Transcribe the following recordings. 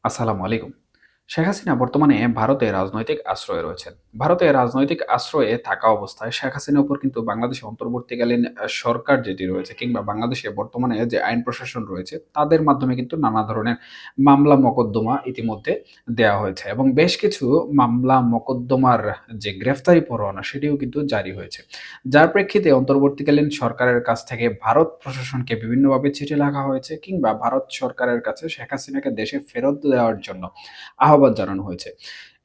আসসালামু আলাইকুম। শেখ হাসিনা বর্তমানে ভারতে রাজনৈতিক আশ্রয়ে রয়েছেন। ভারতে রাজনৈতিক আশ্রয়ে থাকা অবস্থায় শেখ হাসিনার উপর কিন্তু বাংলাদেশে অন্তর্বর্তীকালীন সরকার যেটি রয়েছে কিংবা বাংলাদেশে বর্তমানে যে আইন প্রশাসন রয়েছে তাদের মাধ্যমে কিন্তু নানা ধরনের মামলা মোকদ্দমা ইতিমধ্যে দেয়া হয়েছে এবং বেশ কিছু মামলা মোকদ্দমার যে গ্রেফতারি পরোয়ানা সেটিও কিন্তু জারি হয়েছে। যার প্রেক্ষিতে অন্তর্বর্তীকালীন সরকারের কাছ থেকে ভারত প্রশাসনকে বিভিন্নভাবে চিঠি লেখা হয়েছে কিংবা ভারত সরকারের কাছে শেখ হাসিনাকে দেশে ফেরত দেওয়ার জন্য আহ্বান জানানো হয়েছে।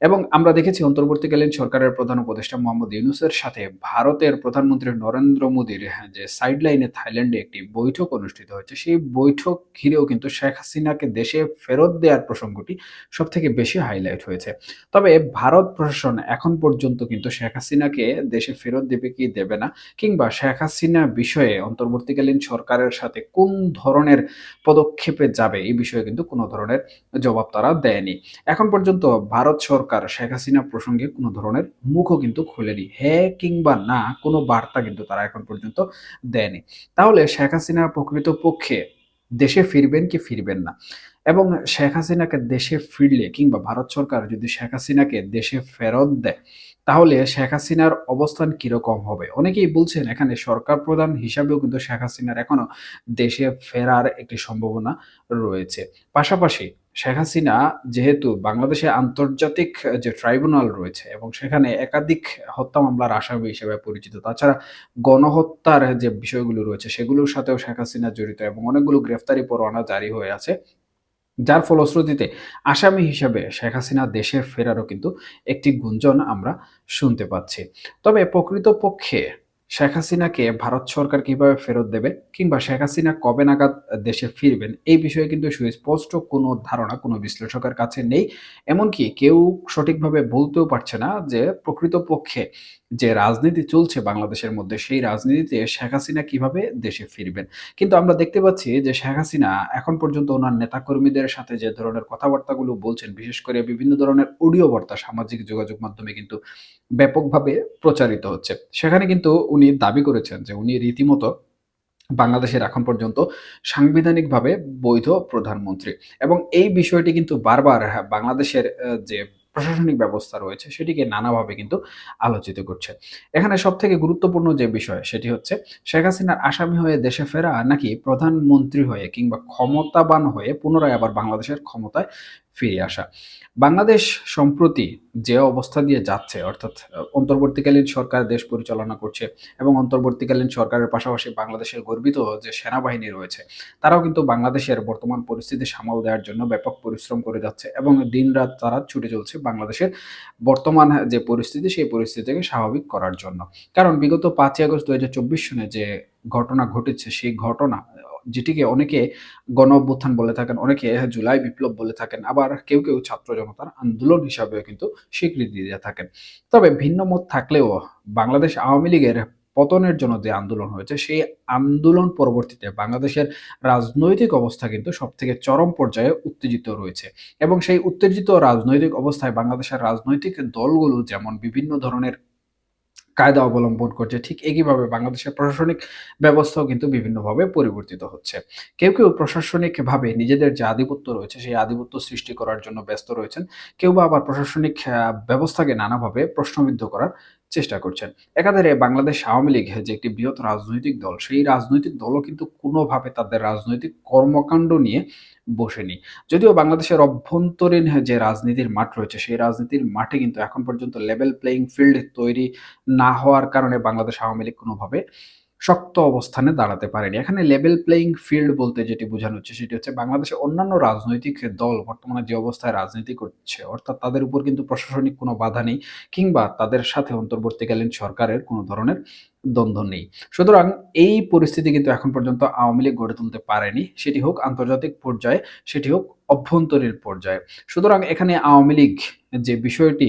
এবং আমরা দেখেছি অন্তর্বর্তীকালীন সরকারের প্রধান উপদেষ্টা মোহাম্মদ ইউনূসের সাথে ভারতের প্রধানমন্ত্রী নরেন্দ্র মোদির যে সাইডলাইনে থাইল্যান্ডে একটি বৈঠক অনুষ্ঠিত হয়েছে। সেই বৈঠক ঘিরেও কিন্তু শেখ হাসিনাকে দেশে ফেরত দেওয়ার প্রসঙ্গটি সবথেকে বেশি হাইলাইট হয়েছে। তবে ভারত প্রশাসন এখন পর্যন্ত কিন্তু শেখ হাসিনাকে দেশে ফেরত দেবে কি দেবে না কিংবা শেখ হাসিনা বিষয়ে অন্তর্বর্তীকালীন সরকারের সাথে কোন ধরনের পদক্ষেপে যাবে এই বিষয়ে কিন্তু কোনো ধরনের জবাব তারা দেয়নি। এখন পর্যন্ত ভারত সরকার শেখ হাসিনা প্রসঙ্গে কোনো ধরনের মুখও কিন্তু খোলেনি। হ্যাঁ কিংবা না কোনো বার্তা কিন্তু তারা এখন পর্যন্ত দেয়নি। তাহলে শেখ হাসিনা প্রকৃতপক্ষে দেশে ফিরবেন কি ফিরবেন না? এবং শেখ হাসিনাকে দেশে ফিরলে কিংবা ভারত সরকার যদি শেখ হাসিনাকে দেশে ফেরত দেয়, তাহলে শেখ হাসিনার অবস্থান কিরকম হবে? অনেকেই বলছেন এখানে সরকার প্রধান হিসাবেও কিন্তু শেখ হাসিনার এখনো দেশে ফেরার একটি সম্ভাবনা রয়েছে। পাশাপাশি শেখ হাসিনা যেহেতু বাংলাদেশে আন্তর্জাতিক যে ট্রাইব্যুনাল রয়েছে এবং সেখানে একাধিক হত্যা মামলার আসামি হিসেবে পরিচিত। তাছাড়া গণহত্যার যে বিষয়গুলো রয়েছে সেগুলোর সাথেও শেখ হাসিনা জড়িত এবং অনেকগুলো গ্রেফতারি পরোয়ানা জারি হয়ে আছে। যার ফলশ্রুতিতে আসামি হিসেবে শেখ হাসিনা দেশে ফেরারও কিন্তু একটি গুঞ্জন আমরা শুনতে পাচ্ছি। তবে প্রকৃতপক্ষে শেখ হাসিনাকে ভারত সরকার কিভাবে ফেরত দেবে কিংবা শেখ হাসিনা কবে নাগাদ দেশে ফিরবেন এই বিষয়ে কিন্তু সুস্পষ্ট কোনো ধারণা কোনো বিশ্লেষকের কাছে নেই। এমনকি কেউ সঠিকভাবে বলতেও পারছে না যে প্রকৃতপক্ষে যে রাজনীতি চলছে বাংলাদেশের মধ্যে সেই রাজনীতিতে শেখ হাসিনা কিভাবে দেশে ফিরবেন। কিন্তু আমরা দেখতে পাচ্ছি যে শেখ হাসিনা এখন পর্যন্ত ওনার নেতাকর্মীদের সাথে যে ধরনের কথাবার্তাগুলো বলছেন, বিশেষ করে বিভিন্ন ধরনের অডিও বার্তা সামাজিক যোগাযোগ মাধ্যমে কিন্তু ব্যাপকভাবে প্রচারিত হচ্ছে। সেখানে কিন্তু উনি দাবি করেছেন যে উনি রীতিমতো বাংলাদেশের এখন পর্যন্ত সাংবিধানিকভাবে বৈধ প্রধানমন্ত্রী এবং এই বিষয়টি কিন্তু বারবার বাংলাদেশের যে প্রশাসনিক ব্যবস্থা রয়েছে সেটিকে নানাভাবে কিন্তু আলোচিত করছে। এখানে সবথেকে গুরুত্বপূর্ণ যে বিষয় সেটি হচ্ছে শেখ হাসিনার আসামি হয়ে দেশে ফেরা নাকি প্রধানমন্ত্রী হয়ে কিংবা ক্ষমতাবান হয়ে পুনরায় আবার বাংলাদেশের ক্ষমতায় ফিরে আসা। বাংলাদেশ সম্প্রতি যে অবস্থা দিয়ে যাচ্ছে অর্থাৎ অন্তর্বর্তীকালীন সরকার দেশ পরিচালনা করছে এবং অন্তর্বর্তীকালীন সরকারের পাশাপাশি বাংলাদেশের গর্বিত যে সেনাবাহিনী রয়েছে, তারাও কিন্তু বাংলাদেশের বর্তমান পরিস্থিতি সামাল দেওয়ার জন্য ব্যাপক পরিশ্রম করে যাচ্ছে এবং দিনরাত তারা ছুটে চলছে বাংলাদেশের বর্তমান যে পরিস্থিতি, সেই পরিস্থিতিকে স্বাভাবিক করার জন্য। কারণ বিগত ৫ই আগস্ট ২০২৪ সনে যে ঘটনা ঘটেছে, সেই ঘটনা যেটিকে অনেকে গণ-অভ্যুত্থান বলে থাকেন, অনেকে জুলাই বিপ্লব বলে থাকেন, আবার কেউ ছাত্র জনতার আন্দোলন হিসাবেও কিন্তু স্বীকৃতি দিয়ে থাকেন। তবে ভিন্ন মত থাকলেও বাংলাদেশ আওয়ামী লীগের পতনের জন্য যে আন্দোলন হয়েছে, সেই আন্দোলন পরবর্তীতে বাংলাদেশের রাজনৈতিক অবস্থা কিন্তু সবথেকে চরম পর্যায়ে উত্তেজিত রয়েছে এবং সেই উত্তেজিত রাজনৈতিক অবস্থায় বাংলাদেশের রাজনৈতিক দলগুলো যেমন বিভিন্ন ধরনের কায়দা অবলম্বন করছে, ঠিক একইভাবে বাংলাদেশের প্রশাসনিক ব্যবস্থাও কিন্তু বিভিন্নভাবে পরিবর্তিত হচ্ছে। কেউ প্রশাসনিকভাবে নিজেদের যে আধিপত্য রয়েছে, সেই আধিপত্য সৃষ্টি করার জন্য ব্যস্ত রয়েছেন। কেউ বা আবার প্রশাসনিক ব্যবস্থাকে নানাভাবে প্রশ্নবিদ্ধ করার চেষ্টা করছেন। একাধারে বাংলাদেশ আওয়ামী লীগ যে একটি বৃহৎ রাজনৈতিক দল, সেই রাজনৈতিক দলও কিন্তু কোনোভাবে তাদের রাজনৈতিক কর্মকাণ্ড নিয়ে বসেনি। যদিও বাংলাদেশের অভ্যন্তরীণ যে রাজনীতির মাঠ রয়েছে, সেই রাজনীতির মাঠে কিন্তু এখন পর্যন্ত লেভেল প্লেইং ফিল্ড তৈরি না হওয়ার কারণে বাংলাদেশ আওয়ামী লীগ কোনোভাবে শক্ত অবস্থানে দাঁড়াতে পারেনি। এখানে লেভেল প্লেইং ফিল্ড বলতে যেটি বোঝানো হচ্ছে সেটি হচ্ছে বাংলাদেশের অন্যান্য রাজনৈতিক দল বর্তমানে যে অবস্থায় রাজনীতি করছে অর্থাৎ তাদের উপর কিন্তু প্রশাসনিক কোনো বাধা নেই কিংবা তাদের সাথে অন্তর্বর্তীকালীন সরকারের কোনো ধরনের দ্বন্দ্ব নেই। সুতরাং এই পরিস্থিতি কিন্তু এখন পর্যন্ত আওয়ামী লীগ গড়ে তুলতে পারেনি। সেটি হোক আন্তর্জাতিক পর্যায়ে, সেটি হোক অভ্যন্তরীণ পর্যায়ে। সুতরাং এখানে আওয়ামী লীগ যে বিষয়টি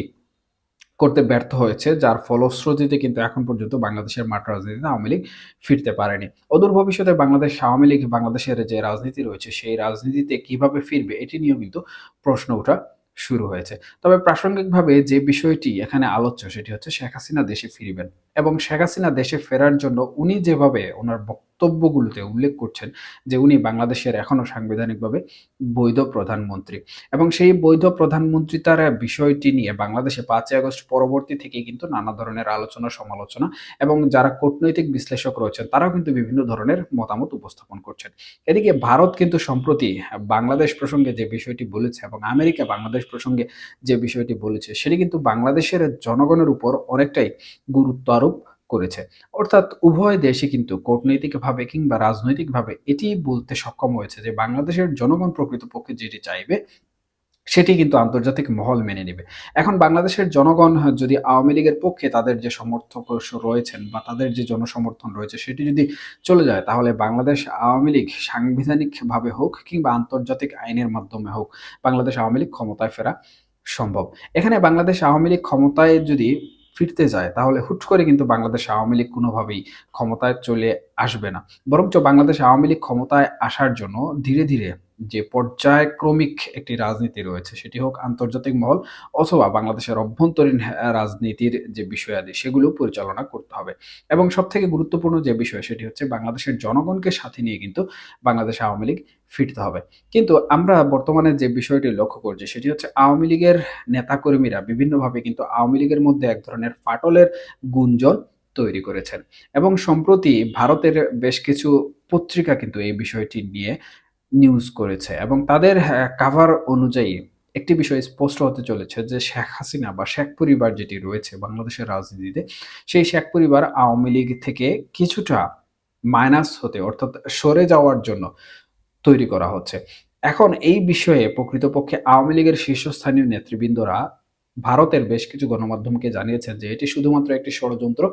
করতে ব্যর্থ হয়েছে। যার ফলশ্রুতিতে কিন্তু এখন পর্যন্ত বাংলাদেশের মাঠ রাজনীতিতে আওয়ামী লীগ ফিরতে পারেনি। অদূর ভবিষ্যতে বাংলাদেশ আওয়ামী লীগ বাংলাদেশের যে রাজনীতি রয়েছে সেই রাজনীতিতে কিভাবে ফিরবে এটি নিয়েও কিন্তু প্রশ্ন ওঠা শুরু হয়েছে। তবে প্রাসঙ্গিকভাবে যে বিষয়টি এখানে আলোচ্য সেটি হচ্ছে শেখ হাসিনা দেশে ফিরবেন। এবং শেখ হাসিনা দেশে ফেরার জন্য উনি যেভাবে উনার বক্তব্যগুলোতে উল্লেখ করছেন যে উনি বাংলাদেশের এখনো সাংবিধানিকভাবে বৈধ প্রধানমন্ত্রী এবং সেই বৈধ প্রধানমন্ত্রিতার বিষয়টি নিয়ে বাংলাদেশে ৫ই আগস্ট পরবর্তী থেকেই কিন্তু নানা ধরনের আলোচনা সমালোচনা এবং যারা কূটনৈতিক বিশ্লেষক রয়েছেন তারাও কিন্তু বিভিন্ন ধরনের মতামত উপস্থাপন করছেন। এদিকে ভারত কিন্তু সম্প্রতি বাংলাদেশ প্রসঙ্গে যে বিষয়টি বলেছে এবং আমেরিকা বাংলাদেশ প্রসঙ্গে যে বিষয়টি বলেছে সেটি কিন্তু বাংলাদেশের জনগণের উপর অনেকটাই গুরুত্ব আরোপ করেছে। অর্থাৎ উভয় দেশই কিন্তু কূটনৈতিকভাবে কিংবা রাজনৈতিকভাবে এটি বলতে সক্ষম হয়েছে যে বাংলাদেশের জনগণ প্রকৃতপক্ষে যেটি চাইবে সেটি কিন্তু আন্তর্জাতিক মহল মেনে নিবে। এখন বাংলাদেশের জনগণ যদি আওয়ামী লীগের পক্ষে তাদের যে সমর্থক রয়েছেন বা তাদের যে জনসমর্থন রয়েছে সেটি যদি চলে যায় তাহলে বাংলাদেশ আওয়ামী লীগ সাংবিধানিকভাবে হোক কিংবা আন্তর্জাতিক আইনের মাধ্যমে হোক বাংলাদেশ আওয়ামী লীগ ক্ষমতায় ফেরা সম্ভব। এখানে বাংলাদেশ আওয়ামী লীগ ক্ষমতায় যদি ফিরতে যায় তাহলে হুট করে কিন্তু বাংলাদেশ আওয়ামী লীগ কোনোভাবেই ক্ষমতায় চলে আসবে না। বরঞ্চ বাংলাদেশ আওয়ামী লীগ ক্ষমতায় আসার জন্য ধীরে, ধীরে যে পর্যায়ক্রমিক একটি রাজনীতি রয়েছে সেটি হোক আন্তর্জাতিক মহল অথবা বাংলাদেশের অভ্যন্তরীণ রাজনীতির যে বিষয়াদি সেগুলো পরিচালনা করতে হবে। এবং সবথেকে গুরুত্বপূর্ণ যে বিষয় সেটি হচ্ছে বাংলাদেশের জনগণকে সাথে নিয়ে কিন্তু বাংলাদেশ আওয়ামী লীগ ফিরতে হবে। কিন্তু আমরা বর্তমানে যে বিষয়টি লক্ষ্য করছি সেটি হচ্ছে আওয়ামী লীগের নেতাকর্মীরা বিভিন্নভাবে কিন্তু আওয়ামী লীগের মধ্যে এক ধরনের ফাটলের গুঞ্জন তৈরি করেছেন। এবং সম্প্রতি ভারতের বেশ কিছু পত্রিকা কিন্তু এই বিষয়টি নিয়ে নিউজ করেছে এবং তাদের কাভার অনুযায়ী একটি বিষয় স্পষ্ট হতে চলেছে যে শেখ হাসিনা বা শেখ পরিবার যেটি রয়েছে বাংলাদেশের রাজনীতিতে, সেই শেখ পরিবার আওয়ামী লীগ থেকে কিছুটা মাইনাস হতে অর্থাৎ সরে যাওয়ার জন্য তৈরি করা হচ্ছে। এখন এই বিষয়ে প্রকৃতপক্ষে আওয়ামী লীগের শীর্ষস্থানীয় নেতৃবৃন্দরা ভারতের বেশ কিছু গণমাধ্যমকে জানিয়েছেন যে এটি শুধুমাত্র একটি ষড়যন্ত্র,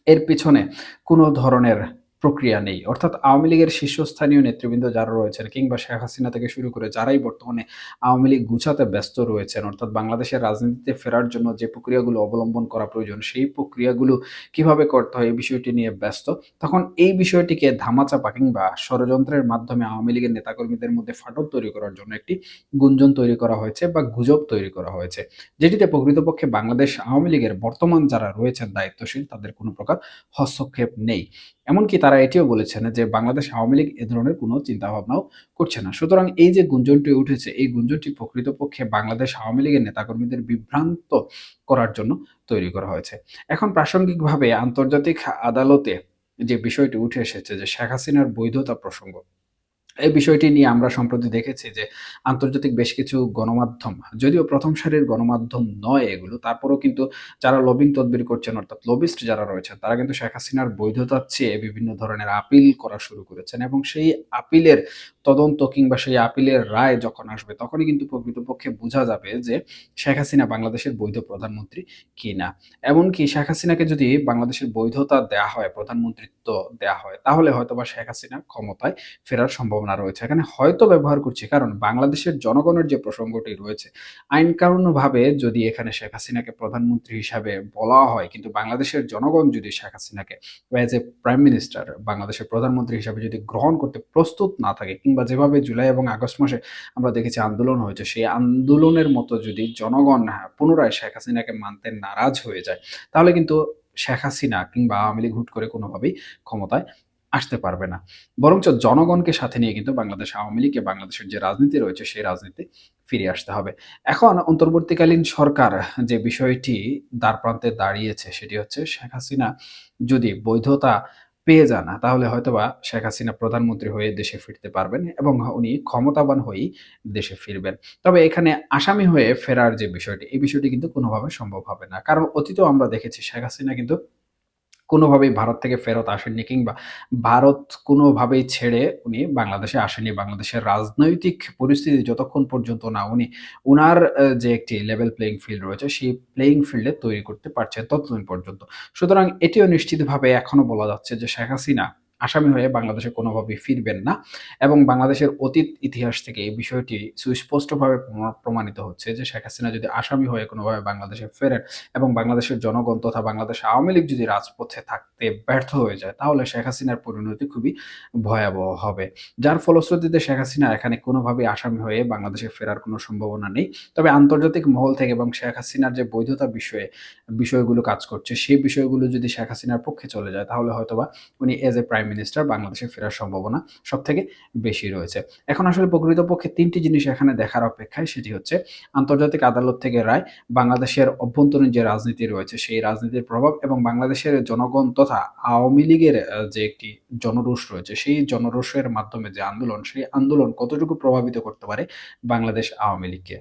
এর পিছনে কোনো ধরনের প্রক্রিয়া নেই। অর্থাৎ আওয়ামী লীগের শীর্ষস্থানীয় নেতৃবৃন্দ যারা রয়েছেন কিংবা শেখ হাসিনা থেকে শুরু করে যারাই বর্তমানে আওয়ামী লীগ গুছাতে ব্যস্ত রয়েছেন, অর্থাৎ বাংলাদেশের রাজনীতিতে ফেরার জন্য যে প্রক্রিয়াগুলো অবলম্বন করা প্রয়োজন, সেই প্রক্রিয়াগুলো কিভাবে করতে হয় এই বিষয়টি নিয়ে ব্যস্ত। তখন এই বিষয়টিকে ধামাচাপা কিংবা ষড়যন্ত্রের মাধ্যমে আওয়ামী লীগের নেতাকর্মীদের মধ্যে ফাটল তৈরি করার জন্য একটি গুঞ্জন তৈরি করা হয়েছে বা গুজব তৈরি করা হয়েছে। যেটিতে প্রকৃতপক্ষে বাংলাদেশ আওয়ামী লীগের বর্তমান যারা রয়েছেন দায়িত্বশীল তাদের কোনো প্রকার হস্তক্ষেপ নেই। এমনকি তারা এটিও বলেছেন যে বাংলাদেশ আওয়ামী লীগ এ ধরনের কোনো চিন্তাভাবনাও করছে না। সুতরাং এই যে গুঞ্জনটি উঠেছে, এই গুঞ্জনটি প্রকৃতপক্ষে বাংলাদেশ আওয়ামী লীগের নেতাকর্মীদের বিভ্রান্ত করার জন্য তৈরি করা হয়েছে। এখন প্রাসঙ্গিকভাবে আন্তর্জাতিক আদালতে যে বিষয়টি উঠে এসেছে যে শেখ হাসিনার বৈধতা প্রসঙ্গ, এই বিষয়টি নিয়ে আমরা সম্প্রতি দেখেছি যে আন্তর্জাতিক বেশ কিছু গণমাধ্যম, যদিও প্রথম সারির গণমাধ্যম নয় এগুলো, তারপরেও কিন্তু যারা লবিং তদবির করছেন অর্থাৎ লবিস্ট যারা রয়েছেন তারা কিন্তু শেখ হাসিনার বৈধতার চেয়ে বিভিন্ন ধরনের আপিল করা শুরু করেছেন এবং সেই আপিলের তদন্ত কিংবা সেই আপিলের রায় যখন আসবে তখনই কিন্তু প্রকৃতপক্ষে বোঝা যাবে যে শেখ হাসিনা বাংলাদেশের বৈধ প্রধানমন্ত্রী কিনা। এমনকি শেখ হাসিনাকে যদি বাংলাদেশের বৈধতা দেয়া হয়, প্রধানমন্ত্রিত্ব দেয়া হয়, তাহলে হয়তোবা শেখ হাসিনা ক্ষমতায় ফেরার সম্ভাবনা রয়েছে। এখানে হয়তো ব্যবহার করছি কারণ বাংলাদেশের জনগণের যে প্রসঙ্গটি রয়েছে, আইন-কানুনভাবে যদি এখানে শেখ হাসিনাকে প্রধানমন্ত্রী হিসাবে বলা হয়, কিন্তু বাংলাদেশের জনগণ যদি শেখ হাসিনাকে অ্যাজ এ প্রাইম মিনিস্টার বাংলাদেশের প্রধানমন্ত্রী হিসাবে যদি গ্রহণ করতে প্রস্তুত না থাকে কিংবা যেভাবে জুলাই এবং আগস্ট মাসে আমরা দেখেছি আন্দোলন হয়েছে, সেই আন্দোলনের মতো যদি জনগণ পুনরায় শেখ হাসিনাকে মানতে নারাজ হয়ে যায়, তাহলে কিন্তু শেখ হাসিনা কিংবা আওয়ামী লীগ হুট করে কোনোভাবেই ক্ষমতায় আসতে পারবে না। বরঞ্চ জনগণকে সাথে নিয়ে কিন্তু বাংলাদেশ আওয়ামী লীগকে বাংলাদেশের যে রাজনীতি রয়েছে সেই রাজনীতি ফিরে আসতে হবে। এখন অন্তর্বর্তীকালীন সরকার যে বিষয়টি দ্বারপ্রান্তে দাঁড়িয়েছে সেটি হচ্ছে শেখ হাসিনা যদি বৈধতা পেয়ে যান তাহলে হয়তোবা শেখ হাসিনা প্রধানমন্ত্রী হয়ে দেশে ফিরতে পারবেন এবং উনি ক্ষমতাবান হয়েই দেশে ফিরবেন। তবে এখানে আসামি হয়ে ফেরার যে বিষয়টি, এই বিষয়টি কিন্তু কোনোভাবে সম্ভব হবে না। কারণ অতীতেও আমরা দেখেছি শেখ হাসিনা কিন্তু কোনোভাবেই ভারত থেকে ফেরত আসেননি কিংবা ভারত কোনোভাবেই ছেড়ে উনি বাংলাদেশে আসেননি। বাংলাদেশের রাজনৈতিক পরিস্থিতি যতক্ষণ পর্যন্ত না উনি উনার যে একটি লেভেল প্লেইং ফিল্ড রয়েছে, সেই প্লেইং ফিল্ডে তৈরি করতে পারছেন ততদিন পর্যন্ত। সুতরাং এটিও নিশ্চিতভাবে এখনো বলা যাচ্ছে যে শেখ হাসিনা আসামি হয়ে বাংলাদেশে কোনোভাবেই ফিরবেন না এবং বাংলাদেশের অতীত ইতিহাস থেকে এই বিষয়টি সুস্পষ্টভাবে প্রমাণিত হচ্ছে যে শেখ হাসিনা যদি আসামি হয়ে কোনোভাবে বাংলাদেশে ফেরেন এবং বাংলাদেশের জনগণ তথা বাংলাদেশ আওয়ামী লীগ যদি রাজপথে থাকতে ব্যর্থ হয়ে যায়, তাহলে শেখ হাসিনার পরিণতি খুবই ভয়াবহ হবে। যার ফলশ্রুতিতে শেখ হাসিনা এখানে কোনোভাবেই আসামি হয়ে বাংলাদেশে ফেরার কোনো সম্ভাবনা নেই। তবে আন্তর্জাতিক মহল থেকে এবং শেখ হাসিনার যে বৈধতা বিষয়গুলো কাজ করছে, সেই বিষয়গুলো যদি শেখ হাসিনার পক্ষে চলে যায়, তাহলে হয়তোবা উনি এজ এ প্রাইম মিনিস্টার বাংলাদেশে ফেরার সম্ভাবনা সবথেকে বেশি রয়েছে। এখন আসলে প্রকৃতপক্ষে ৩ টি জিনিস এখানে দেখার অপেক্ষায়, সেটি হচ্ছে আন্তর্জাতিক আদালত থেকে রায়, বাংলাদেশের অভ্যন্তরীণ যে রাজনীতি রয়েছে সেই রাজনীতির প্রভাব এবং বাংলাদেশের জনগণ তথা আওয়ামী লীগের যে একটি জনরোষ রয়েছে, সেই জনরোষের মাধ্যমে যে আন্দোলন, সেই আন্দোলন কতটুকু প্রভাবিত করতে পারে বাংলাদেশ আওয়ামী লীগকে।